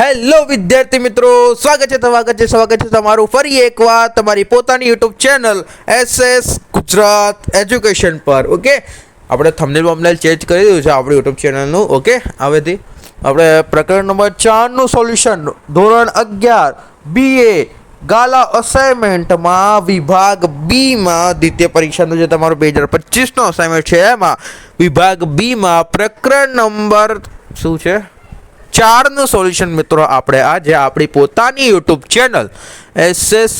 Hello વિદ્યાર્થી મિત્રો, સ્વાગત છે તમારું ફરી એકવાર તમારી પોતાની YouTube channel SS Gujarat education પર. ઓકે, આપણે થંબનેલ ચેન્જ કરી દીધું છે આપણી યુટ્યુબ ચેનલનું. ઓકે, હવેથી આપણે પ્રકરણ નંબર 4નું સોલ્યુશન ધોરણ 11 BA ગાલા અસાઇનમેન્ટમાં વિભાગ બીમાં દ્વિતીય પરીક્ષાનું જે તમારું 2025નો અસાઇનમેન્ટ છે એમાં વિભાગ બીમાં પ્રકરણ નંબર શું છે 4નું સોલ્યુશન મિત્રો આપણે આજે આપણી પોતાની YouTube channel SS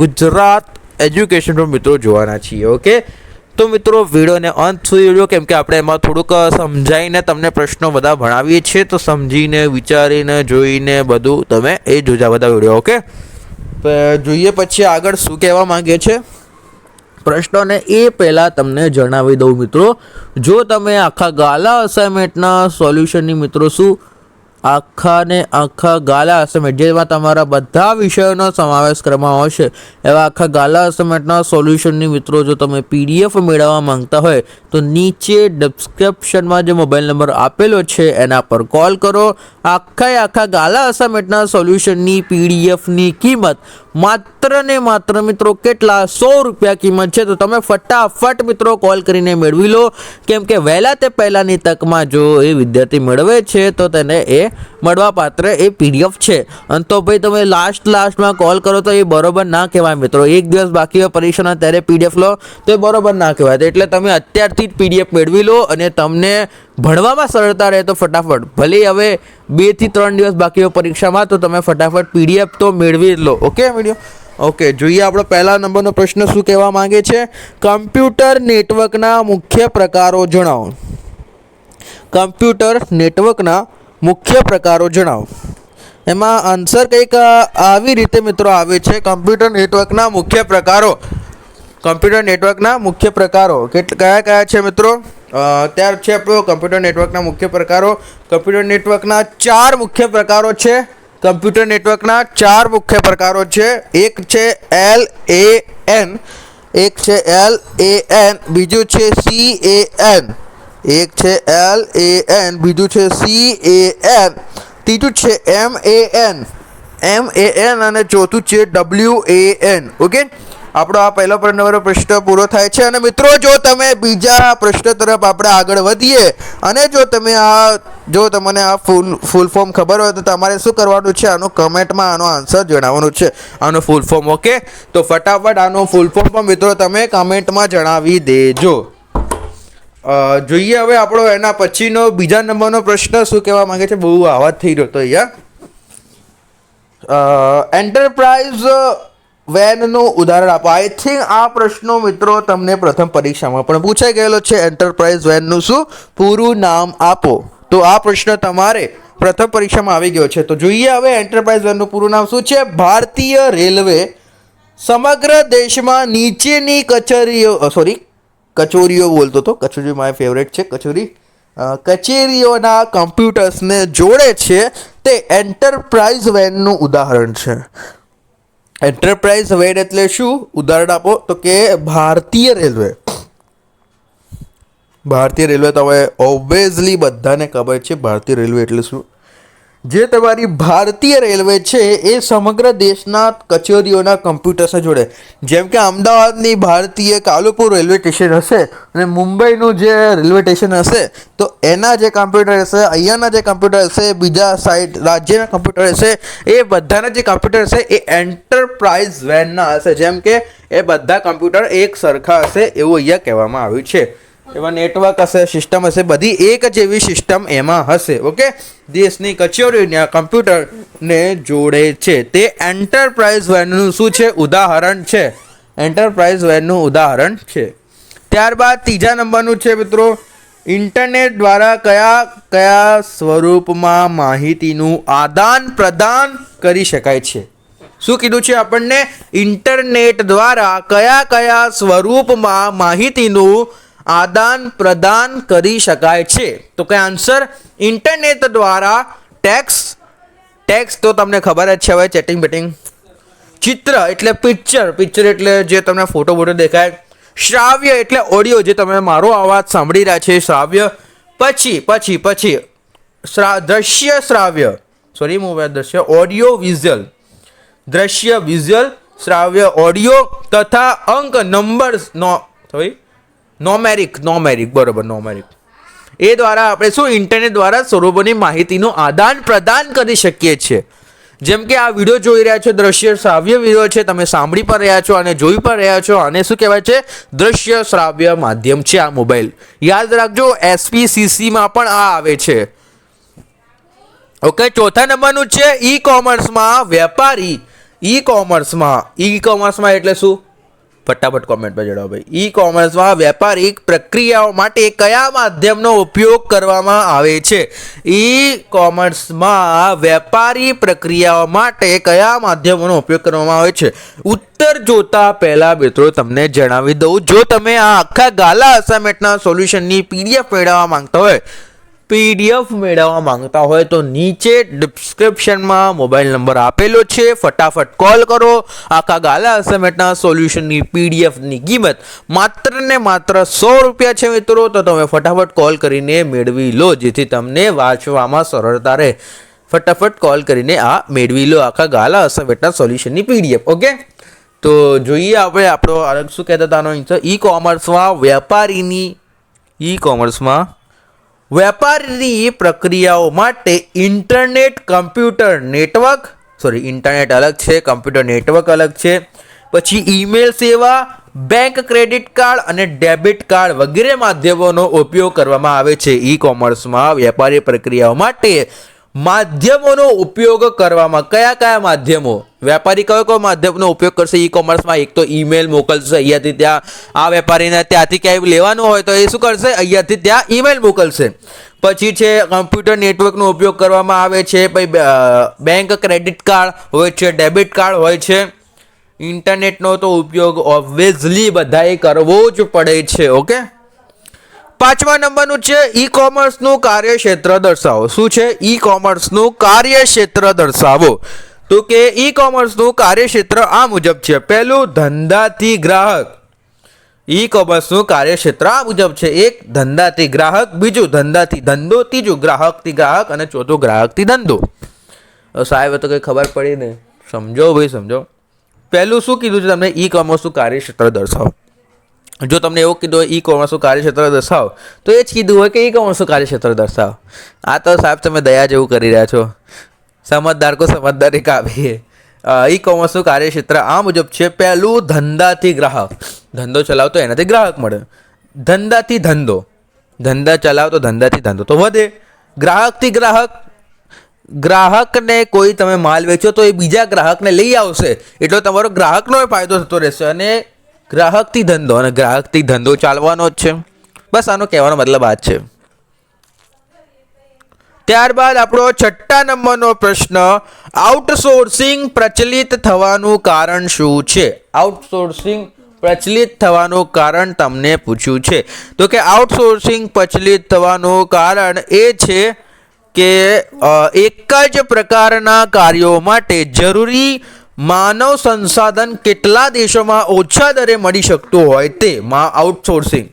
Gujarat education પર મિત્રો જોવાના છીએ. ઓકે, તો મિત્રો વિડીયોને અંત સુધી જોજો, કેમ કે આપણે એમાં થોડુંક સમજાવીને તમને પ્રશ્નો બધા ભણાવીએ છીએ, તો સમજીને વિચારીને જોઈને બધું તમે એ જોજા બધા વિડીયો. ઓકે, તો જોઈએ પછી આગળ શું કહેવા માંગે છે પ્રશ્નોને એ પહેલાં તમને જણાવી દઉં મિત્રો, જો તમે આખા ગાલા અસાઇનમેન્ટના સોલ્યુશનની મિત્રો શું આખા ગાલા અસાઇનમેન્ટ જેમાં તમારા બધા વિષયોનો સમાવેશ કરવામાં આવશે એવા આખા ગાલા અસાઇનમેન્ટના સોલ્યુશનની મિત્રો જો તમે PDF મેળવવા માંગતા હોય તો નીચે ડિસ્ક્રિપ્શનમાં જે મોબાઈલ નંબર આપેલો છે એના પર કોલ કરો. આખા ગાલા અસાઇનમેન્ટના સોલ્યુશનની PDFની કિંમત માત્ર ને માત્ર મિત્રો કેટલા 100 રૂપિયા કિંમત છે. તો તમે ફટાફટ મિત્રો કોલ કરીને મેળવી લો, કેમ કે વહેલા તે પહેલાંની તકમાં જો એ વિદ્યાર્થી મેળવે છે તો તેને એ મળવા પાત્ર એ PDF છે. અને તો ભાઈ તમે લાસ્ટમાં કોલ કરો તો એ બરોબર ના કહેવાય મિત્રો. એક દિવસ બાકી હોય પરીક્ષાના ત્યારે PDF લો તો એ બરોબર ના કહેવાય. એટલે તમે અત્યારથી જ PDF મેળવી લો અને તમને ભણવામાં સરળતા રહે તો ફટાફટ, ભલે હવે 2 થી 3 દિવસ બાકી હોય પરીક્ષામાં, તો તમે ફટાફટ PDF તો મેળવી લો. Okay video. ઓકે, જોઈએ આપણો પહેલા નંબરનો પ્રશ્ન શું કહેવા માંગે છે. કમ્પ્યુટર નેટવર્કના મુખ્ય પ્રકારો જણાવો. કમ્પ્યુટર નેટવર્કના મુખ્ય પ્રકારો જણાવો. એમાં આન્સર કંઈક આવી રીતે મિત્રો આવે છે. કમ્પ્યુટર નેટવર્કના મુખ્ય પ્રકારો. કમ્પ્યુટર નેટવર્કના મુખ્ય પ્રકારો કયા છે મિત્રો? ત્યાર છે આપણો કમ્પ્યુટર નેટવર્કના મુખ્ય પ્રકારો. કમ્પ્યુટર નેટવર્કના 4 મુખ્ય પ્રકારો છે. કમ્પ્યુટર નેટવર્કના 4 મુખ્ય પ્રકારો છે. એક છે LAN, એક છે LAN, બીજું છે CAN, એક છે LAN, બીજું છે CAN, ત્રીજું છે MAN અને ચોથું છે WAN. ઓકે, આપણો આ પહેલો પ્રશ્ન પૂરો થાય છે. અને મિત્રો જો તમે બીજા પ્રશ્ન તરફ આપણે આગળ વધીએ અને જો તમને આ ફૂલ ફોર્મ ખબર હોય તો તમારે શું કરવાનું છે, આનું કમેન્ટમાં આનો આન્સર જણાવવાનું છે, આનો ફૂલ ફોર્મ. ઓકે, તો ફટાફટ આનો ફૂલ ફોર્મ પણ મિત્રો તમે કમેન્ટમાં જણાવી દેજો. જોઈએ હવે આપણો એના પછીનો બીજા નંબરનો પ્રશ્ન શું કહેવા માંગે છે. બહુ આવાજ થઈ રહ્યો તો અહીંયા. એન્ટરપ્રાઇઝ વેનનું ઉદાહરણ આપો. આઈ થિંક આ પ્રશ્નો મિત્રો તમને પ્રથમ પરીક્ષામાં પણ પૂછાઈ ગયેલો છે. એન્ટરપ્રાઇઝ વેનનું શું પૂરું નામ આપો. તો આ પ્રશ્ન તમારે પ્રથમ પરીક્ષામાં આવી ગયો છે. તો જોઈએ હવે એન્ટરપ્રાઇઝ વેનનું પૂરું નામ શું છે. ભારતીય રેલવે સમગ્ર દેશમાં નીચેની કચોરીઓ બોલતો હતો. કચોરી માય ફેવરેટ છે. કચેરીઓના કમ્પ્યુટર્સને જોડે છે તે એન્ટરપ્રાઇઝ વેનનું ઉદાહરણ છે. એન્ટરપ્રાઇઝ વેન એટલે શું? ઉદાહરણ આપો. તો કે ભારતીય રેલવે તમે ઓબ્વિયસલી બધાને ખબર છે ભારતીય રેલવે એટલે શું. જે તમારી ભારતીય રેલવે છે એ સમગ્ર દેશના કચેરીઓના કમ્પ્યુટર્સને જોડે. જેમ કે અમદાવાદની ભારતીય કાલુપુર રેલવે સ્ટેશન હશે અને મુંબઈનું જે રેલવે સ્ટેશન હશે તો એના જે કમ્પ્યુટર હશે, અહીંયાના જે કમ્પ્યુટર હશે, બીજા સાઈડ રાજ્યના કમ્પ્યુટર હશે, એ બધાના જે કમ્પ્યુટર હશે એ એન્ટરપ્રાઇઝ વેનના હશે. જેમ કે એ બધા કમ્પ્યુટર એક સરખા હશે એવું અહીંયા કહેવામાં આવ્યું છે. એમાં નેટવર્ક હશે, સિસ્ટમ હશે, બધી એક જ એવી સિસ્ટમ એમાં હશે. ઓકે, દેશની કચેરીઓના કમ્પ્યુટરને જોડે છે તે એન્ટરપ્રાઇઝ વેનનું શું છે? ઉદાહરણ છે. એન્ટરપ્રાઇઝ વેનનું ઉદાહરણ છે. ત્યારબાદ ત્રીજા નંબરનું છે મિત્રો, ઇન્ટરનેટ દ્વારા કયા સ્વરૂપમાં માહિતીનું આદાન પ્રદાન કરી શકાય છે. શું કીધું છે આપણને? ઇન્ટરનેટ દ્વારા કયા સ્વરૂપમાં માહિતીનું આદાન પ્રદાન કરી શકાય છે. તો કયા આન્સર? ઇન્ટરનેટ દ્વારા ટેક્સ્ટ તો તમને ખબર જ છે હવે, ચેટિંગ બેટિંગ. ચિત્ર એટલે પિક્ચર એટલે જે તમને ફોટો દેખાય. શ્રાવ્ય એટલે ઓડિયો, જે તમે મારો અવાજ સાંભળી રહ્યા છે શ્રાવ્ય. પછી દ્રશ્ય શ્રાવ્ય દ્રશ્ય, ઓડિયો વિઝ્યુઅલ, દ્રશ્ય વિઝ્યુઅલ, શ્રાવ્ય ઓડિયો તથા અંક નંબર્સ નોમેરિક બરોબર નોમેરિક એ દ્વારા આપણે શું ઇન્ટરનેટ દ્વારા સ્વરૂપોની માહિતીનું આદાન પ્રદાન કરી શકીએ છીએ. જેમ કે આ વિડીયો જોઈ રહ્યા છો, દ્રશ્ય શ્રાવ્ય વિડીયો છે, તમે સાંભળી પણ રહ્યા છો અને જોઈ પણ રહ્યા છો, અને શું કહેવાય છે, દ્રશ્ય શ્રાવ્ય માધ્યમ છે આ મોબાઈલ. યાદ રાખજો, SPCC માં પણ આ આવે છે. ઓકે, ચોથા નંબરનું છે ઈ કોમર્સમાં વેપારી. ઈ કોમર્સમાં એટલે શું? ફટાફટ કોમેન્ટ પર જણાવો ભાઈ. ઈ કોમર્સમાં વેપારિક પ્રક્રિયાઓ માટે કયા માધ્યમનો ઉપયોગ કરવામાં આવે છે? ઈ કોમર્સમાં વેપારી પ્રક્રિયાઓ માટે કયા માધ્યમોનો ઉપયોગ કરવામાં આવે છે? ઉત્તર જોતા પહેલા મિત્રો તમને જણાવી દઉં, જો તમે આ આખા ગાલા અસાઇનમેન્ટના સોલ્યુશનની PDF મેળવવા માંગતા હોય તો નીચે ડિસ્ક્રિપ્શનમાં મોબાઈલ નંબર આપેલો છે. ફટાફટ કોલ કરો. આખા ગાલા અસાઇનમેન્ટના સોલ્યુશનની PDFની કિંમત માત્ર ને માત્ર 100 રૂપિયા છે મિત્રો. તો તમે ફટાફટ કોલ કરીને મેળવી લો, જેથી તમને વાંચવામાં સરળતા રહે. ફટાફટ કોલ કરીને આ મેળવી લો, આખા ગાલા અસાઇનમેન્ટના સોલ્યુશનની PDF. ઓકે, તો જોઈએ આપણે આપણો શું કહેતા હતા આનો આન્સર. ઈ કોમર્સમાં વેપારની પ્રક્રિયાઓ માટે ઇન્ટરનેટ અલગ છે, કમ્પ્યુટર નેટવર્ક અલગ છે, પછી ઈમેલ સેવા, બેંક ક્રેડિટ કાર્ડ અને ડેબિટ કાર્ડ વગેરે માધ્યમોનો ઉપયોગ કરવામાં આવે છે. ઈ કોમર્સમાં વેપારી પ્રક્રિયાઓ માટે માધ્યમોનો ઉપયોગ કરવામાં કયા માધ્યમો? વેપારી કયો માધ્યમનો ઉપયોગ કરશે ઈ કોમર્સમાં? એક તો ઈમેલ મોકલશે અહીંયાથી ત્યાં, આ વેપારીને ત્યાંથી ક્યાંય લેવાનું હોય તો એ શું કરશે? અહીંયાથી ત્યાં ઈમેલ મોકલશે. પછી છે કમ્પ્યુટર નેટવર્કનો ઉપયોગ કરવામાં આવે છે, પછી બેંક ક્રેડિટ કાર્ડ હોય છે, ડેબિટ કાર્ડ હોય છે. ઇન્ટરનેટનો તો ઉપયોગ ઓબ્વિયસલી બધાએ કરવો જ પડે છે. ઓકે, પાંચમા નંબરનું છે ઈ કોમર્સનું કાર્યક્ષેત્ર દર્શાવો. શું છે? ઈ કોમર્સનું કાર્યક્ષેત્ર દર્શાવો. તો કે ઈ કોમર્સનું કાર્યક્ષેત્ર આ મુજબ છે. પહેલું, ધંધાથી ગ્રાહક. ઈ કોમર્સનું કાર્યક્ષેત્ર આ મુજબ છે. એક, ધંધાથી ગ્રાહક, બીજું ધંધાથી ધંધો, ત્રીજું ગ્રાહકથી ગ્રાહક અને ચોથું ગ્રાહકથી ધંધો. સાહેબ તો કંઈ ખબર પડી ને? સમજો ભાઈ, સમજો. પહેલું શું કીધું છે તમને? ઈ કોમર્સનું કાર્યક્ષેત્ર દર્શાવો. જો તમને એવું કીધું હોય ઈ કોમર્સનું કાર્યક્ષેત્ર દર્શાવો, તો એ જ કીધું હોય કે ઈ કોમર્સનું કાર્યક્ષેત્ર દર્શાવો. આ તો સાહેબ તમે દયા જેવું કરી રહ્યા છો. સમજદાર કો સમજદારી કાફી. ઈ કોમર્સનું કાર્યક્ષેત્ર આ મુજબ છે. પહેલું, ધંધાથી ગ્રાહક. ધંધો ચલાવતો એનાથી ગ્રાહક મળે. ધંધાથી ધંધો, ધંધા ચલાવતો ધંધાથી ધંધો તો વધે. ગ્રાહકથી ગ્રાહક, ગ્રાહકને કોઈ તમે માલ વેચો તો એ બીજા ગ્રાહકને લઈ આવશે, એટલો તમારો ગ્રાહકનો ફાયદો થતો રહેશે. અને ગ્રાહકથી ધંધો અને ગ્રાહકથી ધંધો ચાલવાનો જ છે. બસ આનો કહેવાનો મતલબ આ જ છે. ત્યારબાદ આપણો છઠ્ઠા નંબરનો પ્રશ્ન, આઉટસોર્સિંગ પ્રચલિત થવાનું કારણ શું છે? આઉટસોર્સિંગ પ્રચલિત થવાનું કારણ તમને પૂછ્યું છે. તો કે આઉટસોર્સિંગ પ્રચલિત થવાનું કારણ એ છે કે એક જ પ્રકારના કાર્યો માટે જરૂરી માનવ સંસાધન કેટલા દેશોમાં ઓછા દરે મળી શકતું હોય તે આઉટસોર્સિંગ.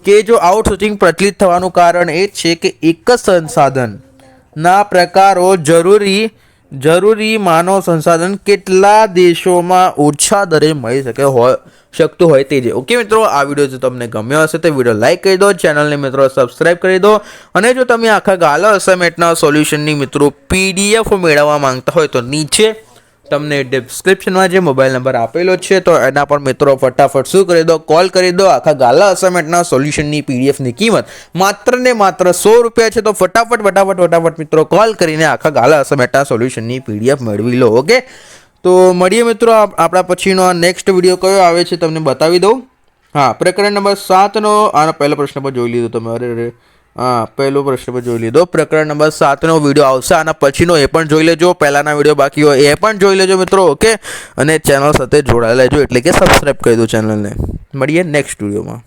કે જો આઉટસોર્સિંગ પ્રચલિત થવાનું કારણ એ છે કે એક જ સંસાધનના પ્રકારો જરૂરી માનવ સંસાધન કેટલા દેશોમાં ઓછા દરે મળી શકતું હોય તે છે. ઓકે મિત્રો, આ વિડીયો જો તમને ગમ્યો હશે તો વિડીયો લાઈક કરી દો, ચેનલને મિત્રો સબસ્ક્રાઈબ કરી દો. અને જો તમે આખા ગાલા અસાઇનમેન્ટના સોલ્યુશનની મિત્રો PDF મેળવવા માંગતા હોય તો નીચે તમને ડિસ્ક્રિપ્શનમાં જે મોબાઈલ નંબર આપેલો છે તો એના પર મિત્રો ફટાફટ શું કરી દો, કોલ કરી દો. આખા ગાલા અસાઇનમેન્ટના સોલ્યુશનની PDFની કિંમત માત્ર ને માત્ર 100 રૂપિયા છે. તો ફટાફટ મિત્રો કોલ કરીને આખા ગાલા અસાઇનમેન્ટના સોલ્યુશનની PDF મેળવી લો. ઓકે, તો મળીએ મિત્રો. આપણા પછીનો આ નેક્સ્ટ વિડીયો કયો આવે છે તમને બતાવી દઉં. હા, પ્રકરણ નંબર 7નો આનો પહેલો પ્રશ્ન પર જોઈ લીધો તમે. અરે હા, પહેલો પ્રશ્ન પર જોઈ લીધો. પ્રકરણ નંબર 7નો વિડીયો આવશે, આના પછીનો એ પણ જોઈ લેજો. પહેલાના વિડીયો બાકી હોય એ પણ જોઈ લેજો મિત્રો. ઓકે, અને ચેનલ સાથે જોડાયેલા લેજો, એટલે કે સબસ્ક્રાઈબ કરી દો ચેનલને. મળીએ નેક્સ્ટ વિડીયોમાં.